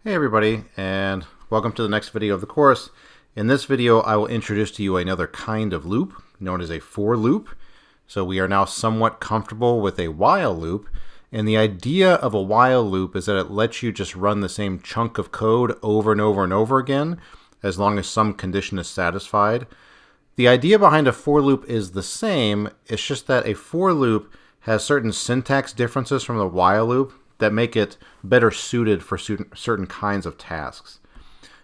Hey everybody, and welcome to the next video of the course. In this video, I will introduce to you another kind of loop known as a for loop. So we are now somewhat comfortable with a while loop, and the idea of a while loop is that it lets you just run the same chunk of code over and over and over again as long as some condition is satisfied. The idea behind a for loop is the same, it's just that a for loop has certain syntax differences from the while loop that make it better suited for certain kinds of tasks.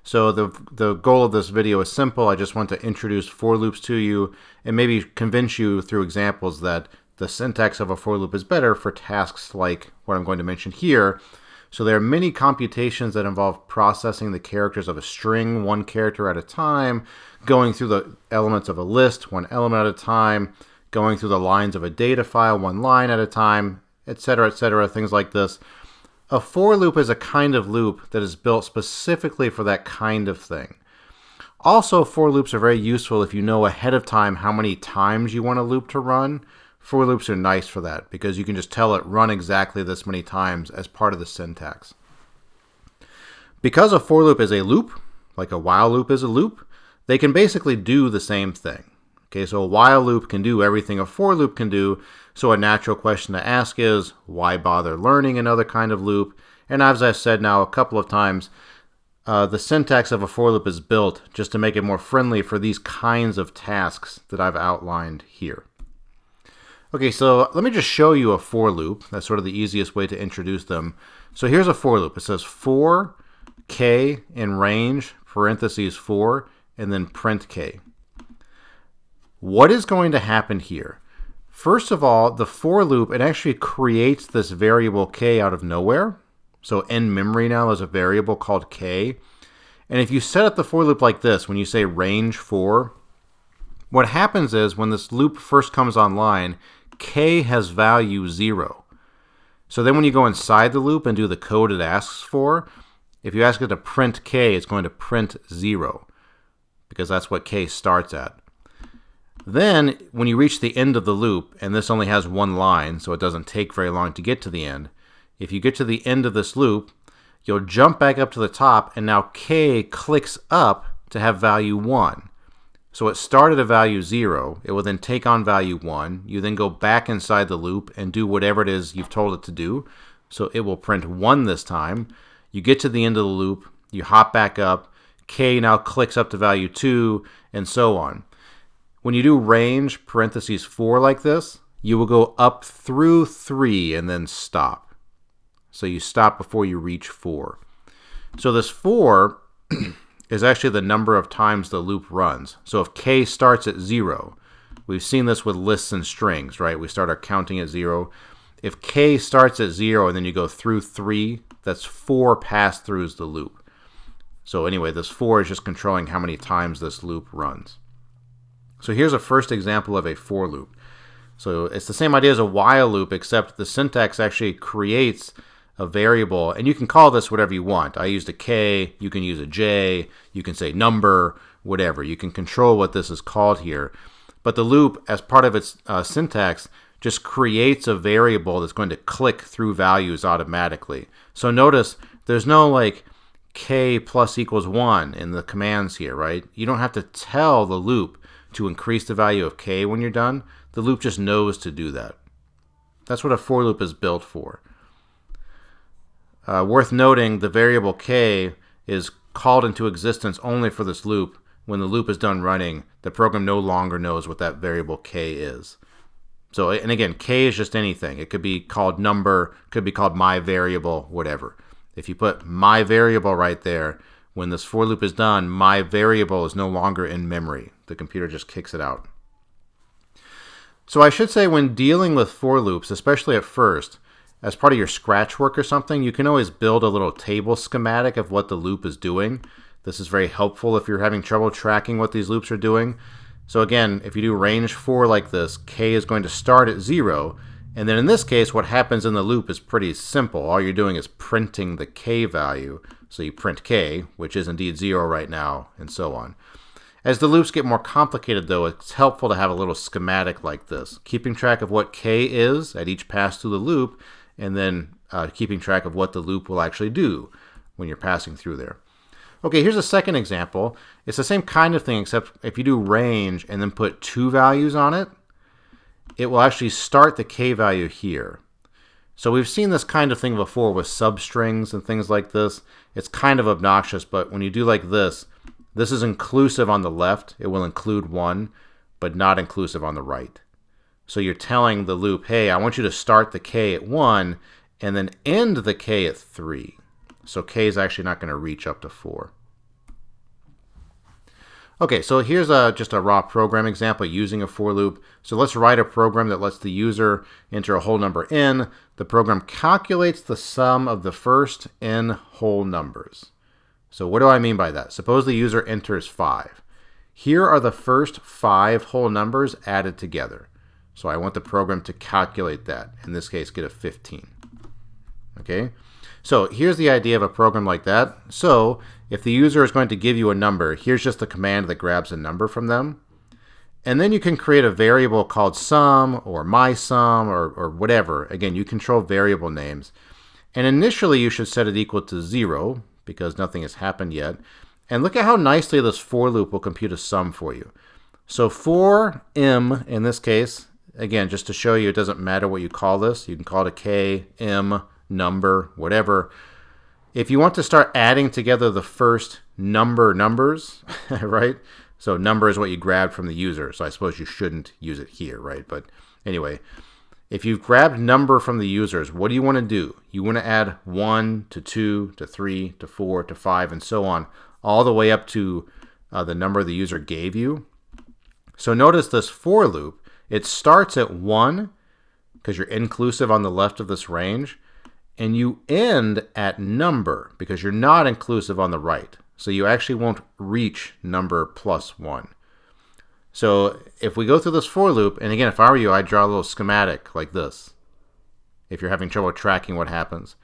So the goal of this video is simple. I just want to introduce for loops to you and maybe convince you through examples that the syntax of a for loop is better for tasks like what I'm going to mention here. So there are many computations that involve processing the characters of a string, one character at a time, going through the elements of a list, one element at a time, going through the lines of a data file, one line at a time, etc., things like this. A for loop is a kind of loop that is built specifically for that kind of thing. Also, for loops are very useful if you know ahead of time how many times you want a loop to run. For loops are nice for that because you can just tell it run exactly this many times as part of the syntax. Because a for loop is a loop, like a while loop is a loop, they can basically do the same thing. Okay, so a while loop can do everything a for loop can do, so a natural question to ask is, why bother learning another kind of loop? And as I've said now a couple of times, the syntax of a for loop is built just to make it more friendly for these kinds of tasks that I've outlined here. Okay, so let me just show you a for loop. That's sort of the easiest way to introduce them. So here's a for loop. It says for k in range, parentheses 4, and then print k. What is going to happen here? First of all, the for loop, it actually creates this variable k out of nowhere. So in memory now there's a variable called k. And if you set up the for loop like this, when you say range 4, what happens is when this loop first comes online, k has value 0. So then when you go inside the loop and do the code it asks for, if you ask it to print k, it's going to print 0 because that's what k starts at. Then, when you reach the end of the loop, and this only has one line, so it doesn't take very long to get to the end, if you get to the end of this loop, you'll jump back up to the top, and now k clicks up to have value 1. So it started at value 0. It will then take on value 1. You then go back inside the loop and do whatever it is you've told it to do. So it will print 1 this time. You get to the end of the loop, you hop back up, k now clicks up to value 2, and so on. When you do range parentheses 4 like this, you will go up through 3 and then stop. So you stop before you reach 4. So this 4 is actually the number of times the loop runs. So if k starts at 0, we've seen this with lists and strings, right? We start our counting at 0. If k starts at 0 and then you go through 3, that's 4 pass-throughs the loop. So anyway, this 4 is just controlling how many times this loop runs. So here's a first example of a for loop. So it's the same idea as a while loop, except the syntax actually creates a variable, and you can call this whatever you want. I used a k, you can use a j, you can say number, whatever. You can control what this is called here. But the loop, as part of its syntax, just creates a variable that's going to click through values automatically. So notice there's no like k plus equals 1 in the commands here, right? You don't have to tell the loop to increase the value of k when you're done. The loop just knows to do that. That's what a for loop is built for. Worth noting, the variable k is called into existence only for this loop. When the loop is done running, the program no longer knows what that variable k is. So, and again, k is just anything. It could be called number, could be called my variable, whatever. If you put my variable right there, when this for loop is done, my variable is no longer in memory. The computer just kicks it out. So I should say when dealing with for loops, especially at first, as part of your Scratch work or something, you can always build a little table schematic of what the loop is doing. This is very helpful if you're having trouble tracking what these loops are doing. So again, if you do range 4 like this, k is going to start at 0. And then in this case, what happens in the loop is pretty simple. All you're doing is printing the k value. So you print k, which is indeed 0 right now, and so on. As the loops get more complicated, though, it's helpful to have a little schematic like this, keeping track of what k is at each pass through the loop, and then keeping track of what the loop will actually do. when you're passing through there. Okay, here's a second example. It's the same kind of thing, except if you do range and then put 2 values on it, it will actually start the k value here. So we've seen this kind of thing before with substrings and things like this. It's kind of obnoxious, but when you do like this is inclusive on the left. It will include 1, but not inclusive on the right. So you're telling the loop, hey, I want you to start the k at 1 and then end the k at 3. So k is actually not going to reach up to 4. Okay, so here's just a raw program example using a for loop. So let's write a program that lets the user enter a whole number n. The program calculates the sum of the first n whole numbers. So what do I mean by that? Suppose the user enters 5. Here are the first 5 whole numbers added together. So I want the program to calculate that. In this case, get a 15. Okay? So here's the idea of a program like that. So if the user is going to give you a number, here's just the command that grabs a number from them. And then you can create a variable called sum or mysum or whatever. Again, you control variable names. And initially you should set it equal to 0 because nothing has happened yet. And look at how nicely this for loop will compute a sum for you. So for m, in this case, again, just to show you it doesn't matter what you call this. You can call it a k, m, number, whatever. If you want to start adding together the first numbers, right? So number is what you grabbed from the user. So I suppose you shouldn't use it here, right? But anyway, if you've grabbed number from the users, what do you want to do? You want to add 1 to 2 to 3 to 4 to 5 and so on, all the way up to the number the user gave you. So notice this for loop, it starts at 1 because you're inclusive on the left of this range, and you end at number because you're not inclusive on the right. So you actually won't reach number plus 1. So if we go through this for loop, and again, if I were you, I'd draw a little schematic like this, if you're having trouble tracking what happens.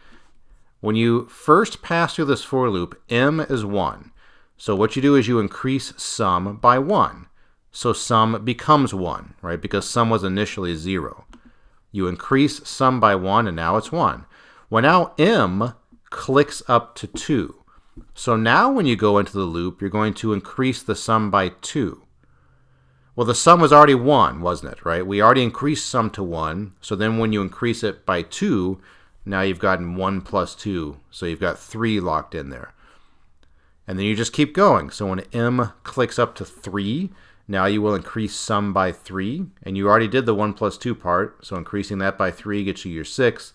When you first pass through this for loop, m is 1. So what you do is you increase sum by 1. So sum becomes 1, right? Because sum was initially 0. You increase sum by 1, and now it's 1. Well, now m clicks up to 2. So now when you go into the loop, you're going to increase the sum by 2. Well, the sum was already 1, wasn't it, right? We already increased sum to 1. So then when you increase it by 2, now you've gotten 1 plus 2. So you've got 3 locked in there. And then you just keep going. So when m clicks up to 3, now you will increase sum by 3. And you already did the 1 plus 2 part. So increasing that by 3 gets you your 6.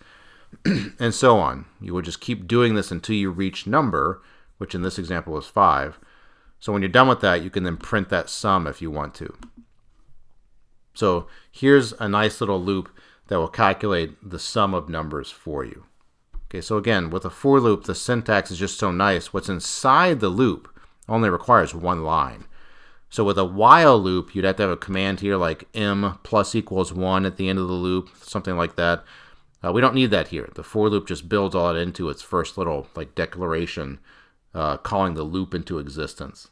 And so on. You will just keep doing this until you reach number, which in this example was 5. So when you're done with that, you can then print that sum if you want to. So here's a nice little loop that will calculate the sum of numbers for you. Okay, so again, with a for loop, the syntax is just so nice. What's inside the loop only requires one line. So with a while loop, you'd have to have a command here like m plus equals 1 at the end of the loop, something like that. We don't need that here. The for loop just builds all that into its first little like declaration, calling the loop into existence.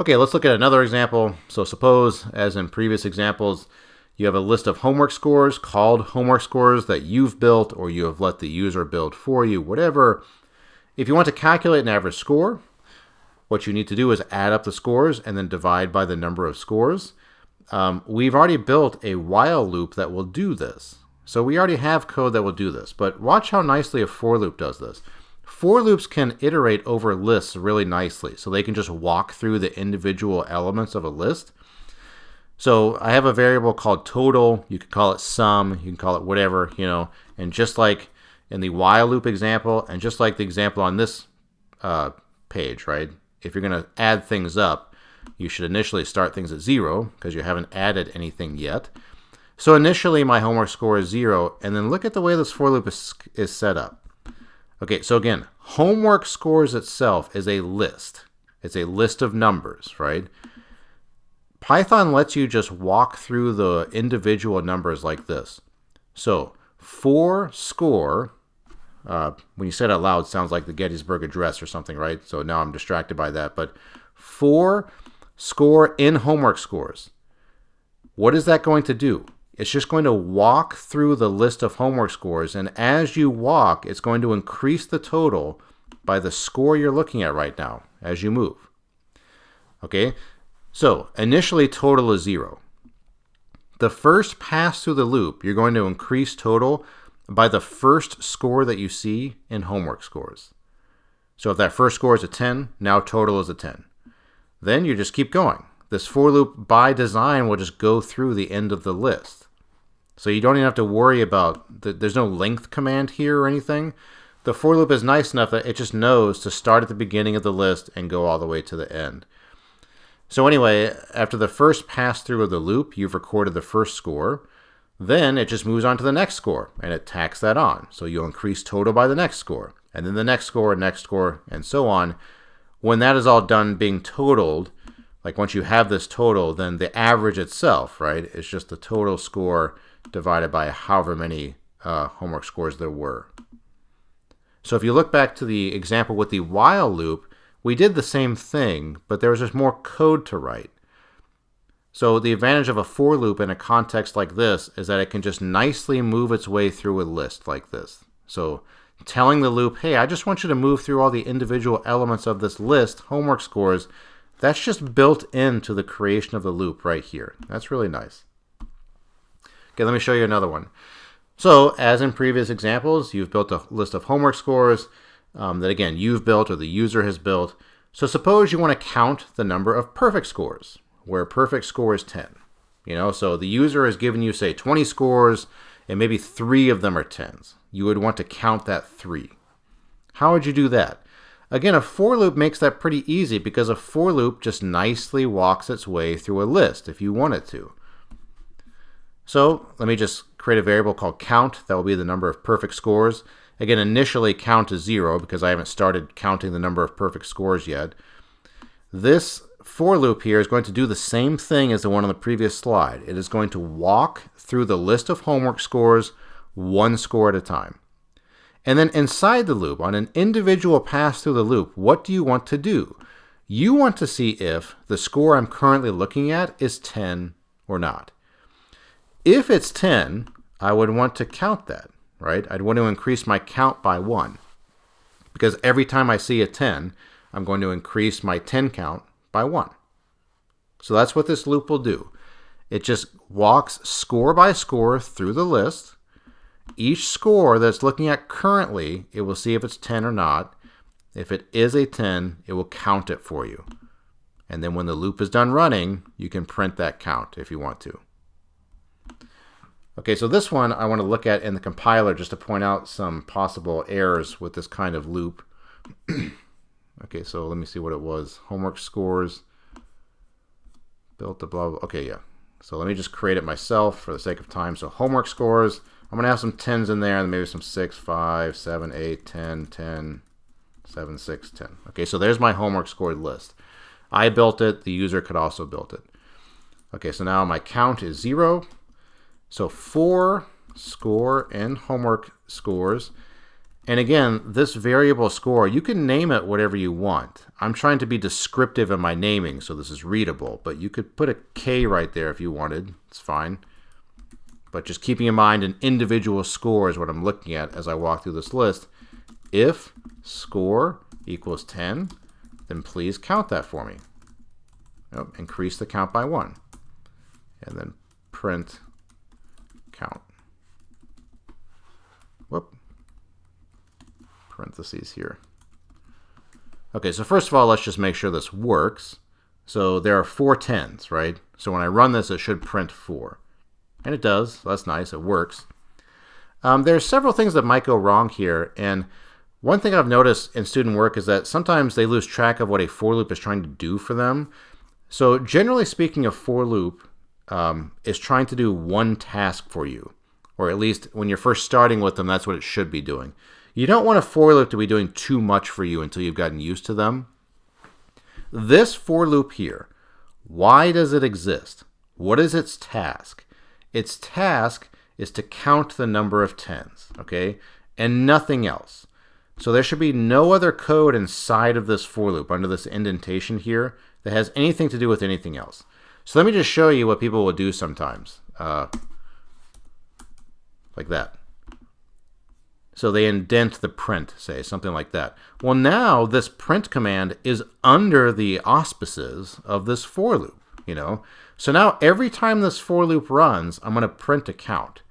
Okay, let's look at another example. So suppose, as in previous examples, you have a list of homework scores called homework scores that you've built or you have let the user build for you, whatever. If you want to calculate an average score, what you need to do is add up the scores and then divide by the number of scores. We've already built a while loop that will do this. So we already have code that will do this, but watch how nicely a for loop does this. For loops can iterate over lists really nicely, so they can just walk through the individual elements of a list. So I have a variable called total. You could call it sum, you can call it whatever, and just like in the while loop example, and just like the example on this page, right? If you're going to add things up, you should initially start things at 0 because you haven't added anything yet. So initially my homework score is 0, and then look at the way this for loop is set up. Okay, so again, homework scores itself is a list. It's a list of numbers, right? Python lets you just walk through the individual numbers like this. So for score, when you say it out loud, it sounds like the Gettysburg Address or something, right? So now I'm distracted by that. But for score in homework scores, what is that going to do? It's just going to walk through the list of homework scores, and as you walk, it's going to increase the total by the score you're looking at right now as you move. Okay, so initially total is 0. The first pass through the loop, you're going to increase total by the first score that you see in homework scores. So if that first score is a 10, now total is a 10. Then you just keep going. This for loop by design will just go through the end of the list. So you don't even have to worry about, there's no length command here or anything. The for loop is nice enough that it just knows to start at the beginning of the list and go all the way to the end. So anyway, after the first pass through of the loop, you've recorded the first score. Then it just moves on to the next score, and it tacks that on. So you'll increase total by the next score, and then the next score, and so on. When that is all done being totaled, like once you have this total, then the average itself, right, is just the total score divided by however many homework scores there were. So if you look back to the example with the while loop, we did the same thing, but there was just more code to write. So the advantage of a for loop in a context like this is that it can just nicely move its way through a list like this. So telling the loop, hey, I just want you to move through all the individual elements of this list, homework scores, that's just built into the creation of the loop right here. That's really nice. Okay, let me show you another one. So as in previous examples, you've built a list of homework scores that, again, you've built or the user has built. So suppose you want to count the number of perfect scores, where perfect score is 10. So the user has given you, say, 20 scores, and maybe 3 of them are 10s. You would want to count that 3. How would you do that? Again, a for loop makes that pretty easy because a for loop just nicely walks its way through a list if you want it to. So let me just create a variable called count. That will be the number of perfect scores. Again, initially count is 0 because I haven't started counting the number of perfect scores yet. This for loop here is going to do the same thing as the one on the previous slide. It is going to walk through the list of homework scores one score at a time. And then inside the loop, on an individual pass through the loop, what do you want to do? You want to see if the score I'm currently looking at is 10 or not. If it's 10, I would want to count that, right? I'd want to increase my count by 1. Because every time I see a 10, I'm going to increase my 10 count by 1. So that's what this loop will do. It just walks score by score through the list. Each score that's looking at currently, it will see if it's 10 or not. If it is a 10, it will count it for you. And then when the loop is done running, you can print that count if you want to. Okay, so this one I want to look at in the compiler just to point out some possible errors with this kind of loop. Okay, so let me see what it was. Homework scores, built the blah, blah. Okay, yeah. So let me just create it myself for the sake of time. So homework scores, I'm going to have some 10s in there and maybe some 6, 5, 7, 8, 10, 10, 7, 6, 10. Okay, so there's my homework scored list. I built it. The user could also build it. Okay, so now my count is 0. So for score and homework scores. And again, this variable score, you can name it whatever you want. I'm trying to be descriptive in my naming, so this is readable. But you could put a K right there if you wanted. It's fine. But just keeping in mind an individual score is what I'm looking at as I walk through this list. If score equals 10, then please count that for me. Increase the count by 1. And then print count. Whoop. Parentheses here. Okay, so first of all, let's just make sure this works. So there are 4 10s, right? So when I run this, it should print 4. And it does. So that's nice. It works. There's several things that might go wrong here. And one thing I've noticed in student work is that sometimes they lose track of what a for loop is trying to do for them. So generally speaking, a for loop is trying to do one task for you. Or at least when you're first starting with them, that's what it should be doing. You don't want a for loop to be doing too much for you until you've gotten used to them. This for loop here, why does it exist? What is its task? Its task is to count the number of 10s, okay? And nothing else. So there should be no other code inside of this for loop under this indentation here that has anything to do with anything else. So let me just show you what people will do sometimes. like that. So they indent the print, say, something like that. Well, now this print command is under the auspices of this for loop, you know. So now every time this for loop runs, I'm going to print a count,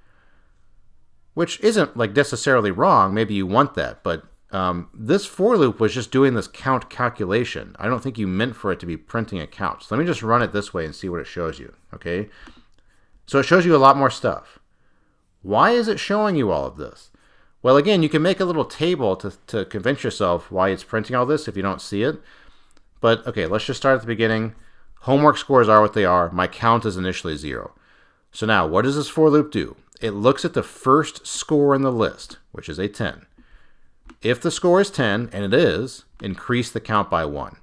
which isn't like necessarily wrong. Maybe you want that, but this for loop was just doing this count calculation. I don't think you meant for it to be printing a count. So let me just run it this way and see what it shows you, okay? So it shows you a lot more stuff. Why is it showing you all of this? Well, again, you can make a little table to convince yourself why it's printing all this if you don't see it. But, okay, let's just start at the beginning. Homework scores are what they are. My count is initially 0. So now, what does this for loop do? It looks at the first score in the list, which is a 10. If the score is 10, and it is, increase the count by 1.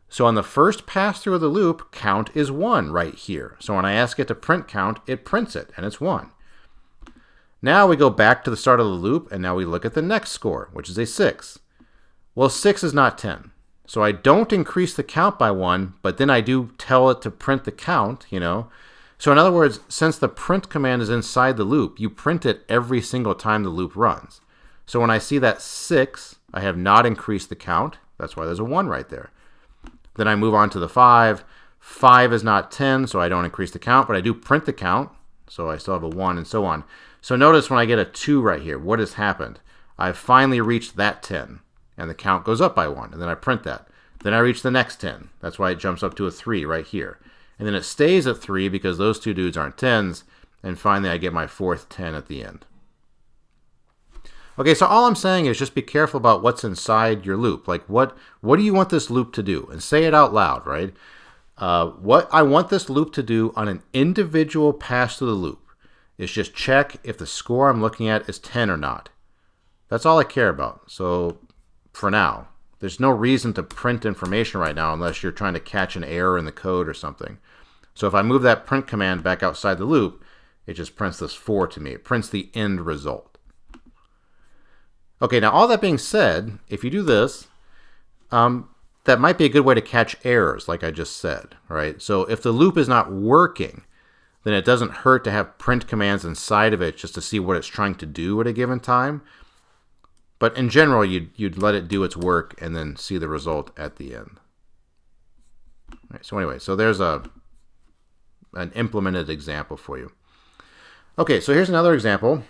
So on the first pass through of the loop, count is 1 right here. So when I ask it to print count, it prints it, and it's 1. Now we go back to the start of the loop, and now we look at the next score, which is a 6. Well, 6 is not 10. So I don't increase the count by 1, but then I do tell it to print the count, you know. So in other words, since the print command is inside the loop, you print it every single time the loop runs. So when I see that 6, I have not increased the count. That's why there's a 1 right there. Then I move on to the 5. 5 is not 10, so I don't increase the count, but I do print the count. So I still have a 1 and so on. So notice when I get a 2 right here, what has happened? I've finally reached that 10, and the count goes up by 1, and then I print that. Then I reach the next 10. That's why it jumps up to a 3 right here. And then it stays at 3 because those two dudes aren't 10s, and finally I get my fourth 10 at the end. Okay, so all I'm saying is just be careful about what's inside your loop. Like, what do you want this loop to do? And say it out loud, right? What I want this loop to do on an individual pass through the loop is just check if the score I'm looking at is 10 or not. That's all I care about. So for now, there's no reason to print information right now unless you're trying to catch an error in the code or something. So if I move that print command back outside the loop, it just prints this 4 to me. It prints the end result. Okay, now all that being said, if you do this, that might be a good way to catch errors, like I just said, right? So if the loop is not working, then it doesn't hurt to have print commands inside of it just to see what it's trying to do at a given time. But in general, you'd let it do its work and then see the result at the end. All right, so anyway, so there's an implemented example for you. Okay, so here's another example.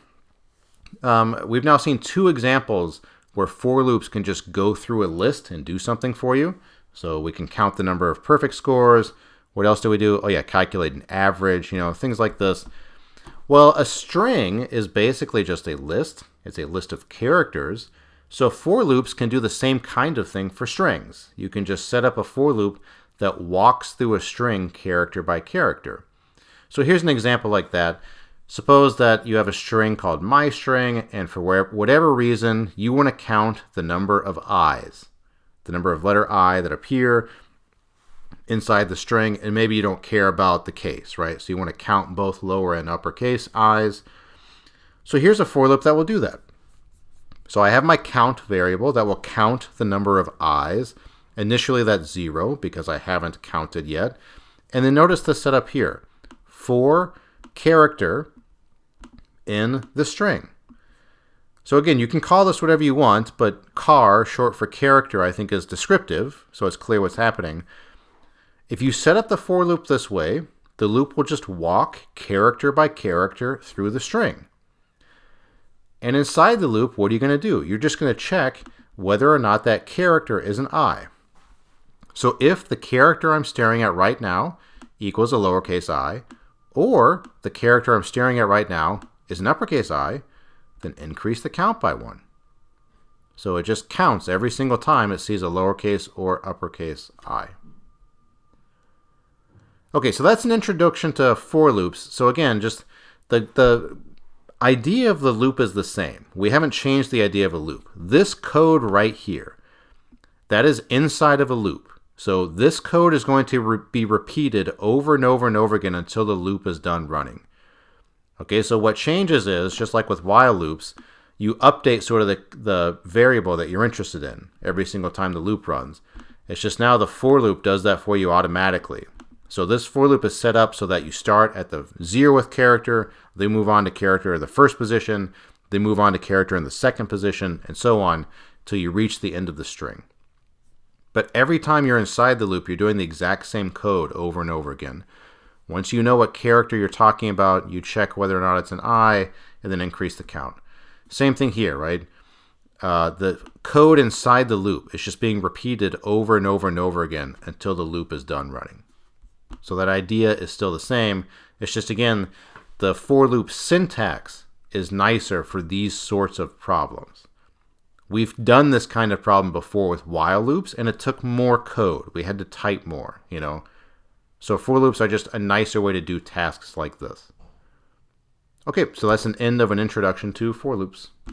We've now seen 2 examples where for loops can just go through a list and do something for you. So we can count the number of perfect scores. What else do we do? Oh yeah, calculate an average, you know, things like this. Well, a string is basically just a list. It's a list of characters. So for loops can do the same kind of thing for strings. You can just set up a for loop that walks through a string character by character. So here's an example like that. Suppose that you have a string called myString, and for whatever reason, you want to count the number of i's, the number of letter I that appear inside the string, and maybe you don't care about the case, right? So you want to count both lower and uppercase i's. So here's a for loop that will do that. So I have my count variable that will count the number of i's. Initially that's 0 because I haven't counted yet. And then notice the setup here. For character in the string. So again, you can call this whatever you want, but char, short for character, I think is descriptive, so it's clear what's happening. If you set up the for loop this way, the loop will just walk character by character through the string. And inside the loop, what are you going to do? You're just going to check whether or not that character is an I. So if the character I'm staring at right now equals a lowercase I, or the character I'm staring at right now is an uppercase I, then increase the count by 1. So it just counts every single time it sees a lowercase or uppercase I. Okay, so that's an introduction to for loops. So again, just the idea of the loop is the same. We haven't changed the idea of a loop. This code right here, that is inside of a loop. So this code is going to be repeated over and over and over again until the loop is done running. Okay, so what changes is, just like with while loops, you update sort of the variable that you're interested in every single time the loop runs. It's just now the for loop does that for you automatically. So this for loop is set up so that you start at the 0th character, they move on to character in the first position, they move on to character in the second position, and so on till you reach the end of the string. But every time you're inside the loop, you're doing the exact same code over and over again. Once you know what character you're talking about, you check whether or not it's an I, and then increase the count. Same thing here, right? The code inside the loop is just being repeated over and over and over again until the loop is done running. So that idea is still the same. It's just, again, the for loop syntax is nicer for these sorts of problems. We've done this kind of problem before with while loops, and it took more code. We had to type more, you know. So for loops are just a nicer way to do tasks like this. Okay, so that's an end of an introduction to for loops.